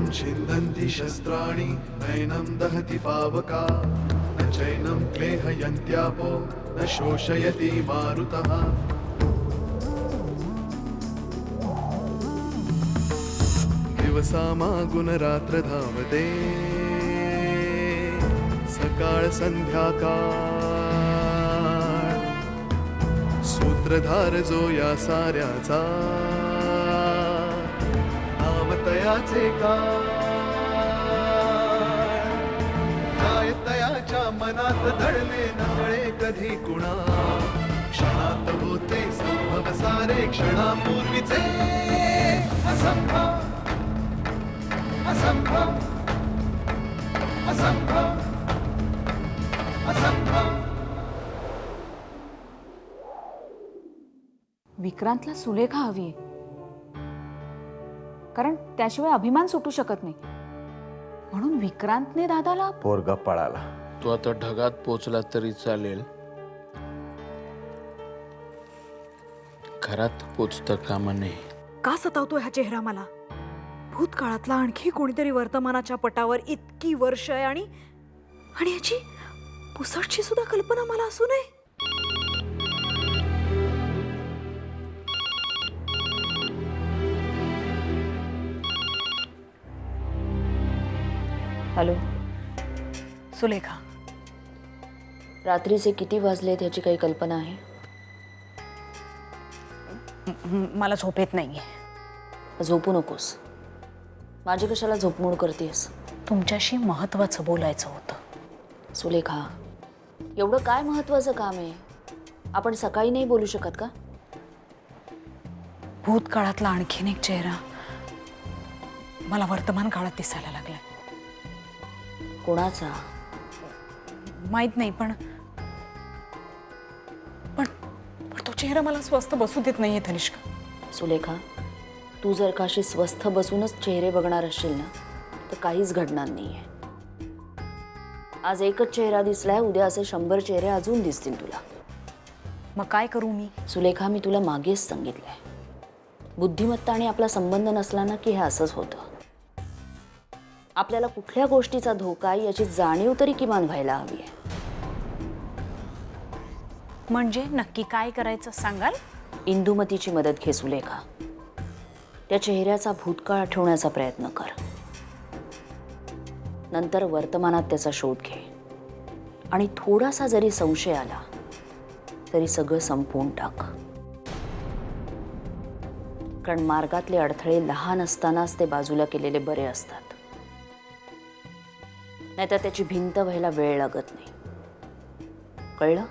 नैनं छिन्दन्ति शस्त्राणि नैनं दहति पावका न चैनं क्लेहयन्त्यापो न शोषयति मारुतः दिवसामागुणरात्र धावते सकाळ संध्याकाळ सूत्रधार जो या साऱ्याचा नामतयाचे काय तयाच्या मनात दडले नकळे कधी कुणा क्षणात होते संभव सारे क्षणापूर्वीचे असंभव असंभव असंभव असंभव. विक्रांतला सुलेखा हवी आहे, कारण त्याशिवाय अभिमान सुटू शकत नाही. म्हणून विक्रांतने दादाला पोरगा पळाला. तो आता ढगात पोचला तरी चालेल, घरात पोचता कामा नये. का सतावतो हा चेहरा मला? भूतकाळातला आणखी कोणीतरी वर्तमानाच्या पटावर इतकी वर्ष आहे आणि याची पुसटची सुद्धा कल्पना मला असू नये. हॅलो सुलेखा, रात्रीचे किती वाजले त्याची काही कल्पना आहे? मला झोप येत नाहीये. झोपू नकोस. माझी कशाला झोपमोड करतेस? तुमच्याशी महत्वाचं बोलायचं होतं. सुलेखा, एवढं काय महत्वाचं काम आहे? आपण सकाळी नाही बोलू शकत का? भूतकाळातला आणखीन एक चेहरा मला वर्तमान काळात दिसायला लागलाय. कोणाचा? माहित नाही, पण तो चेहरा मला स्वस्थ बसू देत नाहीये तनिष्का. सुलेखा, तू जर का अशी स्वस्थ बसूनच चेहरे बघणार असशील ना, तर काहीच घडणार नाहीये. आज एकच चेहरा दिसलाय, उद्या असे 100 चेहरे अजून दिसतील तुला. मग काय करू मी? सुलेखा, मी तुला मागेच सांगितलंय, बुद्धिमत्ता आणि आपला संबंध नसला ना की हे असंच होतं. आपल्याला कुठल्या गोष्टीचा धोका आहे याची जाणीव तरी किमान व्हायला हवी आहे. म्हणजे नक्की काय करायचं सांगाल? इंदुमतीची मदत घे सुलेखा. त्या चेहऱ्याचा भूतकाळ आठवण्याचा प्रयत्न कर. नंतर वर्तमानात त्याचा शोध घे आणि थोडासा जरी संशय आला तरी सगळं संपवून टाक. कारण मार्गातले अडथळे लहान असतानाच ते बाजूला केलेले बरे असतात, नाहीतर त्याची भिंत व्हायला वेळ लागत नाही. कळलं?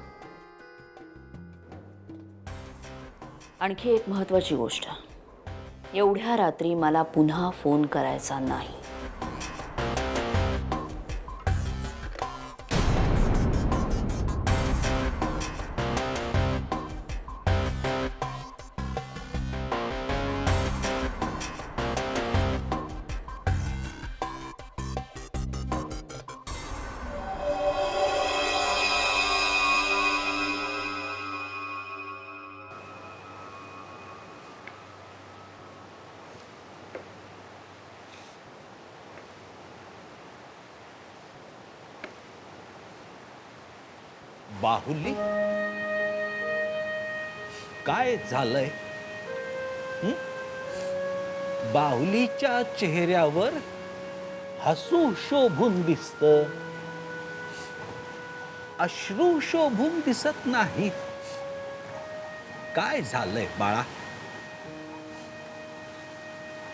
आणखी एक महत्त्वाची गोष्ट, एवढ्या रात्री मला पुन्हा फोन करायचा नाही. बाहुली, काय झालंय? बाहुलीच्या चेहऱ्यावर हसू शोभून दिसत, अश्रू शोभून दिसत नाही. काय झालंय बाळा?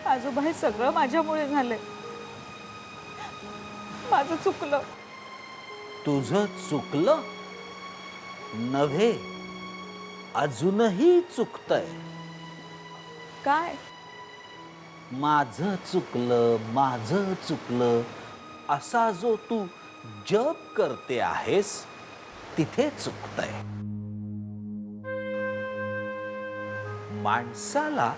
आजोबा, हे सगळं माझ्यामुळे झालंय. माझं चुकलं. तुझं चुकलं नव्हे, अजूनही चुकतंय. काय? माझं चुकलं, माझं चुकलं असा जो तू जप करते आहेस तिथे चुकतंय. माणसाला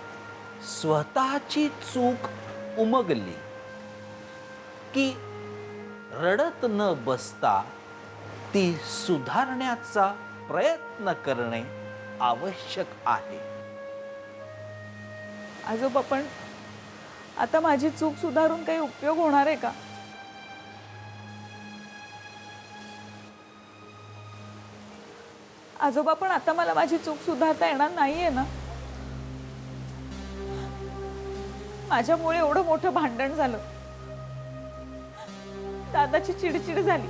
स्वतःची चूक उमगली की रडत न बसता ती सुधारण्याचा प्रयत्न करणे आवश्यक आहे. आजोबा, आता माझी चूक सुधारून काही उपयोग होणार आहे का? आजोबा, पण आता मला माझी चूक सुधारता येणार नाहीये ना? माझ्यामुळे एवढं मोठं भांडण झालं, दादाची चिडचिड झाली,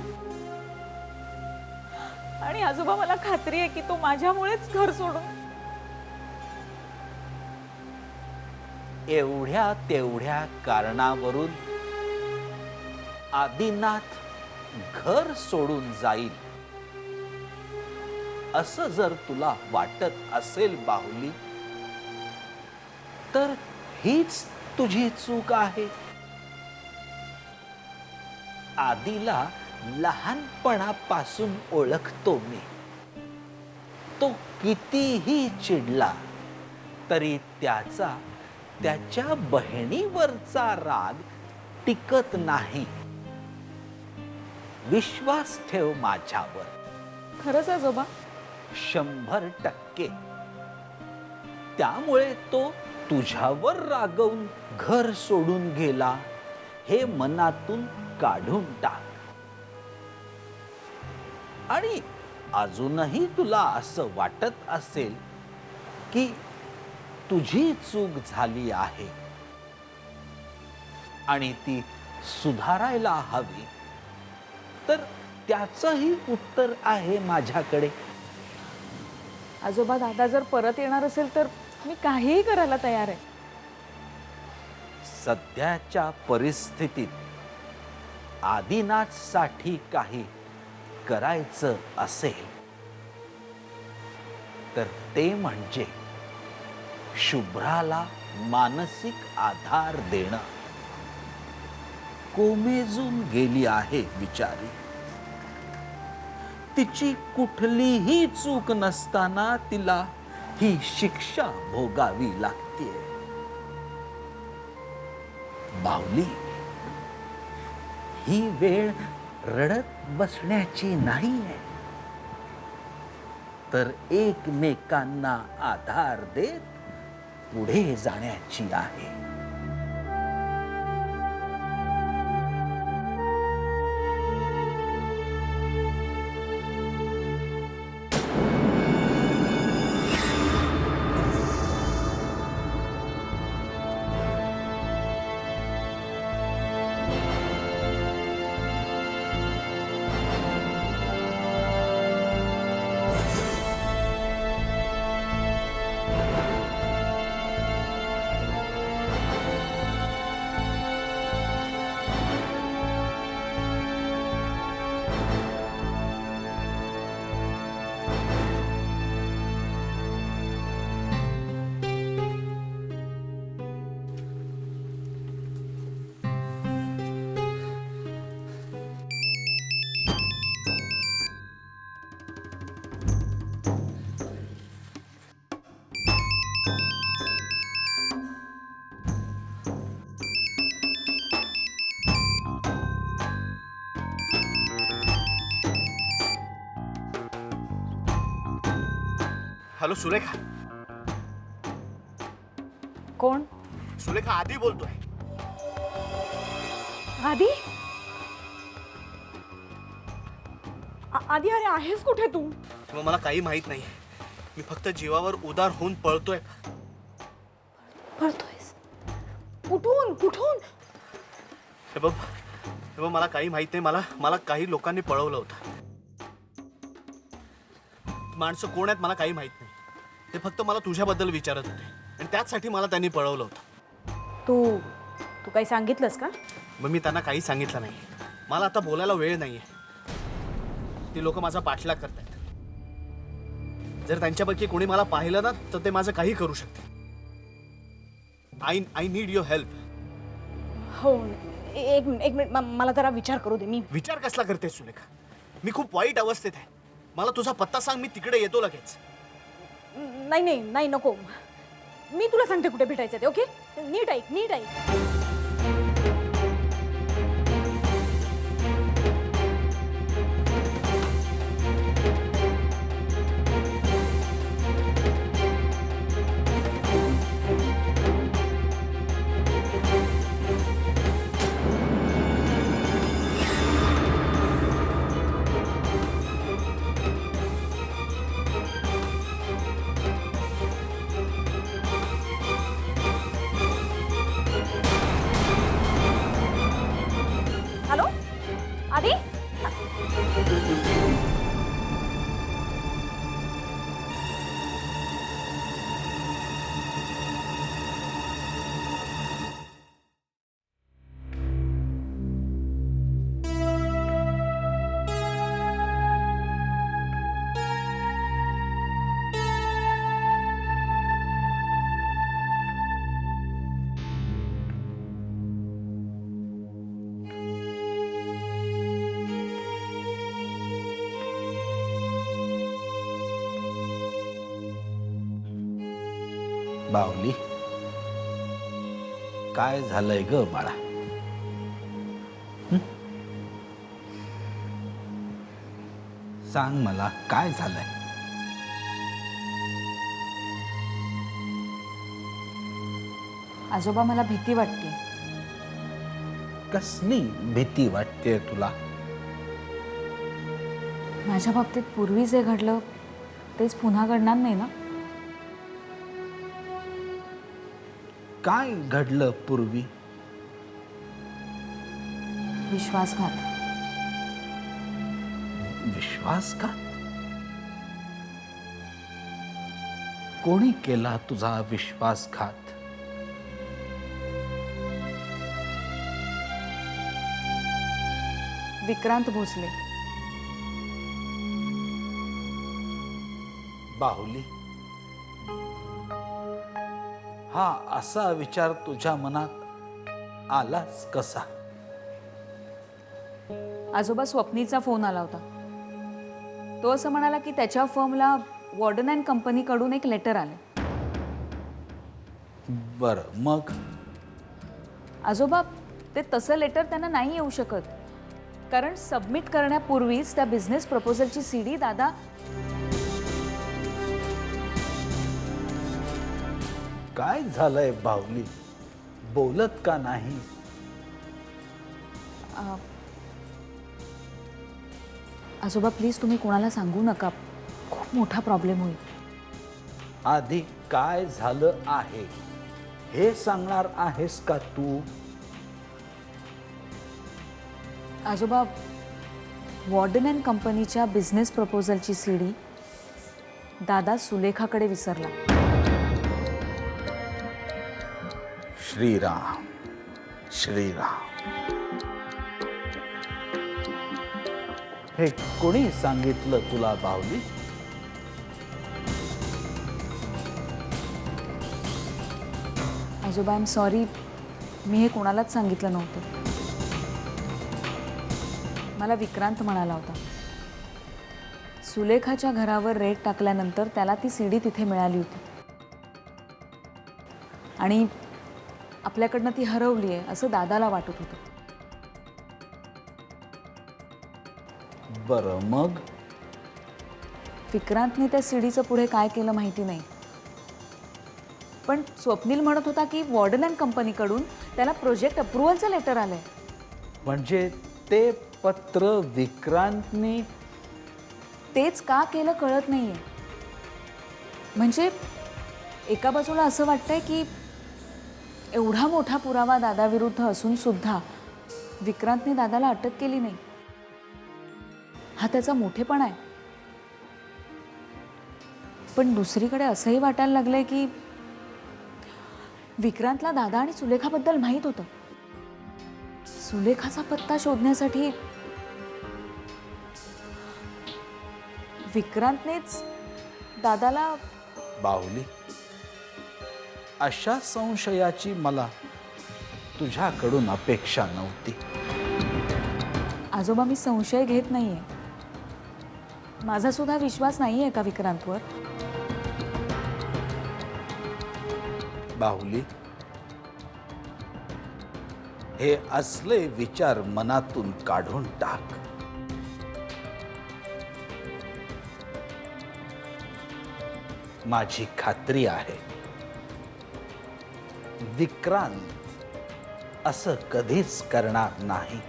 आणि आजोबा मला खात्री आहे की तो माझ्यामुळेच घर सोडून. एवढ्या तेवढ्या कारणावरून आदिनाथ घर सोडून जाईल असं जर तुला वाटत असेल बाहुली, तर हीच तुझी चूक आहे. आदिला लहानपणापासून ओळखतो मी. तो कितीही चिडला तरी त्याचा त्याच्या बहिणीवरचा राग टिकत नाही. विश्वास ठेव माझ्यावर. खरंच आजोबा? 100%. त्यामुळे तो तुझ्यावर रागवून घर सोडून गेला हे मनातून काढून टाक. आणि अजूनही तुला असं वाटत असेल की तुझी चूक झाली आहे आणि ती सुधारायला हवी, तर त्याचंही उत्तर आहे माझ्याकडे. आजोबा, दादा जर परत येणार असेल तर मी काहीही करायला तयार आहे. सध्याच्या परिस्थितीत आदिनाथसाठी काही करायचं असेल तर ते म्हणजे शुभ्राला मानसिक आधार देणं. कोमेजून गेली आहे बिचारी. तिची कुठलीही चूक नसताना तिला ही शिक्षा भोगावी लागते. बाहुली, ही वेळ रडत बसण्याची नाहीये, तर एकमेकांना आधार देत पुढे जाण्याची आहे. हॅलो सुरेखा. कोण? सुरेखा, आधी बोलतोय. आधी? आधी, अरे आहेस कुठे तू? तेव्हा मला काही माहित नाही. मी फक्त जीवावर उदार होऊन पळतोय. पळतोयस? कुठून कुठून? हे बघ मला काही माहित नाही. मला काही लोकांनी पळवलं होतं. माणसं कोण आहेत मला काही माहित नाही. ते फक्त मला तुझ्याबद्दल विचारत होते आणि त्याचसाठी मला त्यांनी पळवलं होतं. तू काही सांगितलंस का? मग मी त्यांना काही सांगितलं नाही. मला आता बोलायला वेळ नाहीये. ती लोक माझा पाठलाग करतायत. जर त्यांच्यापैकी कोणी मला पाहिलं ना तर ते माझं काही करू शकते. I need your help. हो, एक मिनिट, मला जरा विचार करू दे. मी विचार कसला करतेस सुलेखा? मी खूप वाईट अवस्थेत आहे. मला तुझा पत्ता सांग, मी तिकडे येतो लगेच. नाही नको. मी तुला सांगते कुठे भेटायचं ते. ओके, नीट ऐक. बाहुली, काय झालंय ग बाळा? हं? सांग मला, काय झालंय? आजोबा मला भीती वाटते. कसली भीती वाटते तुला? माझ्या बाबतीत पूर्वी जे घडलं तेच पुन्हा घडणार नाही ना? काय घडलं पूर्वी? विश्वासघात. विश्वासघात? कोणी केला तुझा विश्वासघात? विक्रांत भोसले. बाहुली, हा असा विचार तुझ्या मनात आलाच कसा? आजोबा, स्वप्नीचा फोन आला होता. तो असं म्हणाला की त्याच्या फर्मला वॉर्डन अँड कंपनीकडून एक लेटर आलं. बरं, मग? आजोबा, ते तसं लेटर त्यांना नाही येऊ शकत, कारण सबमिट करण्यापूर्वीच त्या बिझनेस प्रपोजलची सीडी दादा काय झालंय बाहुली? बोलत का नाही? आजोबा प्लीज तुम्ही कोणाला सांगू नका, खूप मोठा प्रॉब्लेम होईल. आधी काय झालं आहे हे सांगणार आहेस का तू? आजोबा, वॉर्डन अँड कंपनीच्या बिझनेस प्रपोजलची सीडी दादा सुलेखाकडे विसरला. श्रीराम श्रीराम. हे कोणी सांगितलं तुला बाहुली? आजोबा, आय एम सॉरी, मी हे कोणालाच सांगितलं नव्हतं. मला विक्रांत म्हणाला होता. सुलेखाच्या घरावर रेड टाकल्यानंतर त्याला ती सीडी तिथे मिळाली होती आणि आपल्याकडनं ती हरवली आहे असं दादाला वाटत होतं. बरं, मग? विक्रांतने त्या सीडीचं पुढे काय केलं माहिती नाही, पण स्वप्नील म्हणत होता की वॉर्डन अँड कंपनीकडून त्याला प्रोजेक्ट अप्रुव्हलचं लेटर आलंय. म्हणजे ते पत्र विक्रांतने तेच का केलं कळत नाहीये. म्हणजे एका बाजूला असं वाटतंय की एवढा मोठा पुरावा दादाविरुद्ध असून सुद्धा विक्रांतने दादाला अटक केली नाही. हा त्याचा मोठेपणा आहे. पण दुसरीकडे असंही वाटायला लागलंय की विक्रांतला दादा आणि सुलेखाबद्दल माहीत होतं. सुलेखाचा पत्ता शोधण्यासाठी विक्रांतनेच दादाला. बाहुली, अशा संशयाची मला तुझ्याकडून अपेक्षा नव्हती. आजोबा, मी संशय घेत नाहीये. माझा सुद्धा विश्वास नाहीये का विक्रांतवर? बाहुली, हे असले विचार मनातून काढून टाक. माझी खात्री आहे विक्रांत असं कधीच करणार नाही.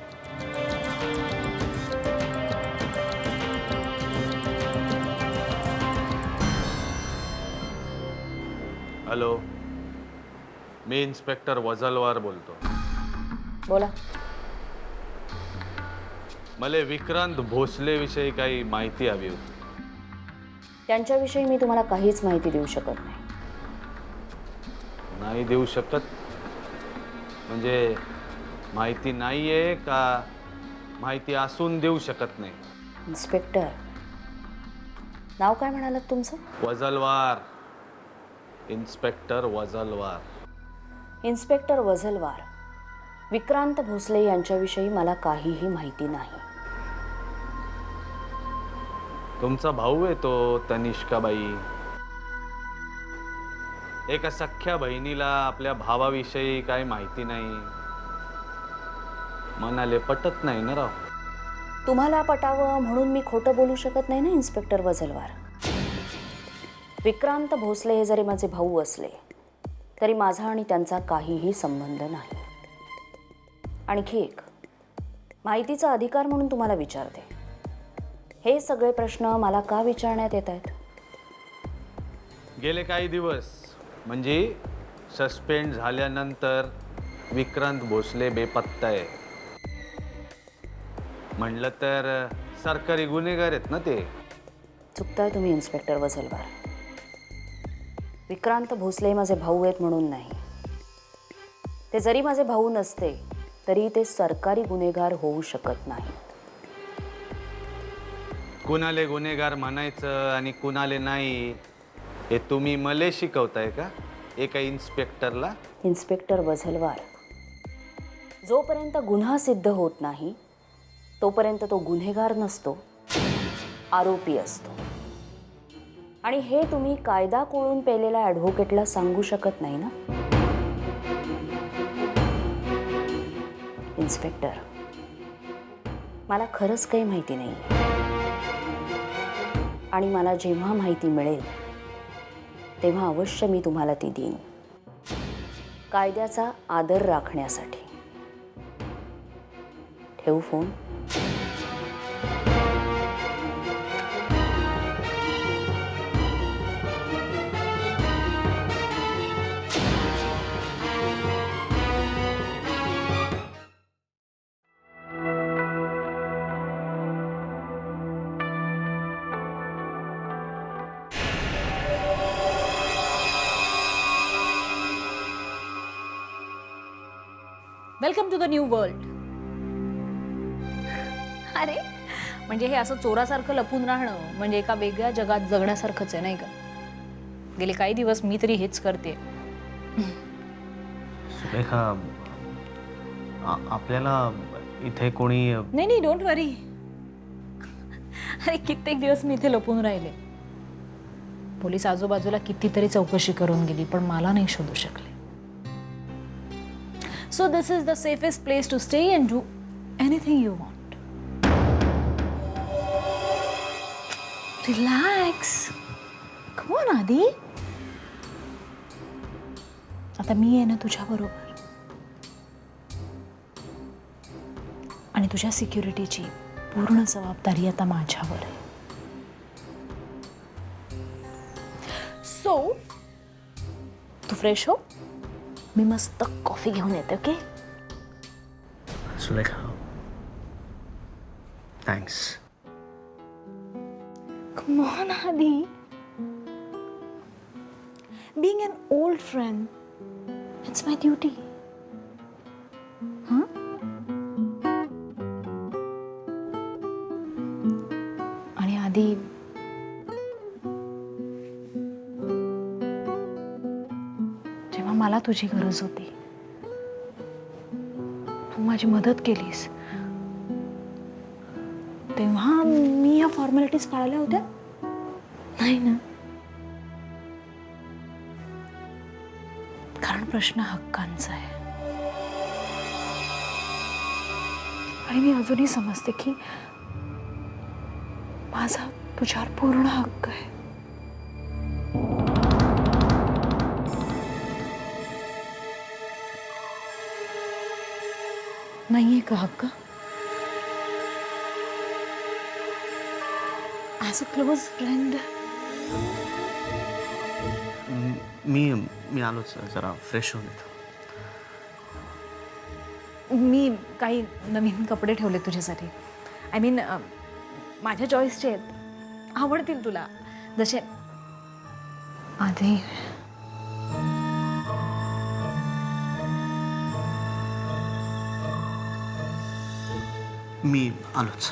हॅलो, मी इन्स्पेक्टर वजलवार बोलतो. बोला. मला विक्रांत भोसले विषयी काही माहिती हवी होती. त्यांच्याविषयी मी तुम्हाला काहीच माहिती देऊ शकत नाही. नाही देऊ शकत म्हणजे माहिती नाहीये का माहिती असून देऊ शकत नाही? इन्स्पेक्टर, नाव काय म्हणालात तुमचं? वजलवार. इन्स्पेक्टर वजलवार. इन्स्पेक्टर वझलवार. विक्रांत भोसले यांच्याविषयी मला काहीही माहिती नाही. तुमचा भाऊ आहे तो तनिष्काबाई. एका सख्ख्या बहिणीला आपल्या भावाविषयी काही माहिती नाही, मनाले पटत नाही ना राव. तुम्हाला पटावं म्हणून मी खोटं बोलू शकत नाही ना इन्स्पेक्टर वझलवार. विक्रांत भोसले हे जरी माझे भाऊ असले तरी माझा आणि त्यांचा काहीही संबंध नाही. आणखी एक माहितीचा अधिकार म्हणून तुम्हाला विचारते, हे सगळे प्रश्न मला का विचारण्यात येत आहेत? गेले काही दिवस म्हणजे सस्पेंड झाल्यानंतर विक्रांत भोसले बेपत्ता आहे. म्हणलं तर सरकारी गुन्हेगार आहेत ना ते. चुकताय तुम्ही इन्स्पेक्टर वझलवार. विक्रांत भोसले माझे भाऊ आहेत म्हणून नाही. ते जरी माझे भाऊ नसते तरी ते सरकारी गुन्हेगार होऊ शकत नाहीत. कुणाले गुन्हेगार म्हणायचं आणि कुणाले नाही हे तुम्ही मले शिकवताय का एका इन्स्पेक्टरला? इन्स्पेक्टर वझलवार, जोपर्यंत गुन्हा सिद्ध होत नाही तोपर्यंत तो गुन्हेगार नसतो, आरोपी असतो. आणि हे तुम्ही कायदा कोळून पेलेल्या ॲडव्होकेटला सांगू शकत नाही ना. इन्स्पेक्टर, मला खरंच काही माहिती नाही आणि मला जेव्हा माहिती मिळेल तेव्हा अवश्य मी तुम्हाला ती देईन, कायद्याचा आदर राखण्यासाठी. ठेवू phone? Welcome to the new world. अरे म्हणजे हे असं चोरासारखं लपून राहणं म्हणजे एका वेगळ्या जगात जगण्यासारखंच आहे नाही का? गेले काही दिवस मी तरी हेच करते. सुरेखा, आपल्याला इथे कोणी नाही नाही, डोंट वरी. अरे कित्येक दिवस मी इथे लपून राहिले. पोलीस आजूबाजूला कितीतरी चौकशी करून गेली पण मला नाही शोधू शकले. So this is the safest place to stay and do anything you want. Relax. Come on, Adi. आता मी आहे ना तुझ्या बरोबर आणि तुझ्या सिक्युरिटीची पूर्ण जबाबदारी आता माझ्यावर आहे. सो तू फ्रेश हो, मी मस्त कॉफी घेऊन येते. Okay Surekha, thanks. Come on, Adi. Being an old friend, it's my duty. Huh? आणि आधी जेव्हा मला तुझी गरज होती तू माझी मदत केलीस तेव्हा मी या फॉर्मॅलिटीज पाळल्या होत्या नाही ना. कारण प्रश्न हक्कांचा आहे आणि मी अजूनही समजते की माझा तुझ्यावर पूर्ण हक्क आहे. नाहीये का हक्क? As a close friend. मी आलोच, जरा फ्रेश होऊन येतो. मी काही नवीन कपडे ठेवले तुझ्यासाठी. आय मीन माझ्या चॉईसचे आहेत, आवडतील तुला. जसे आधी मी आलोच.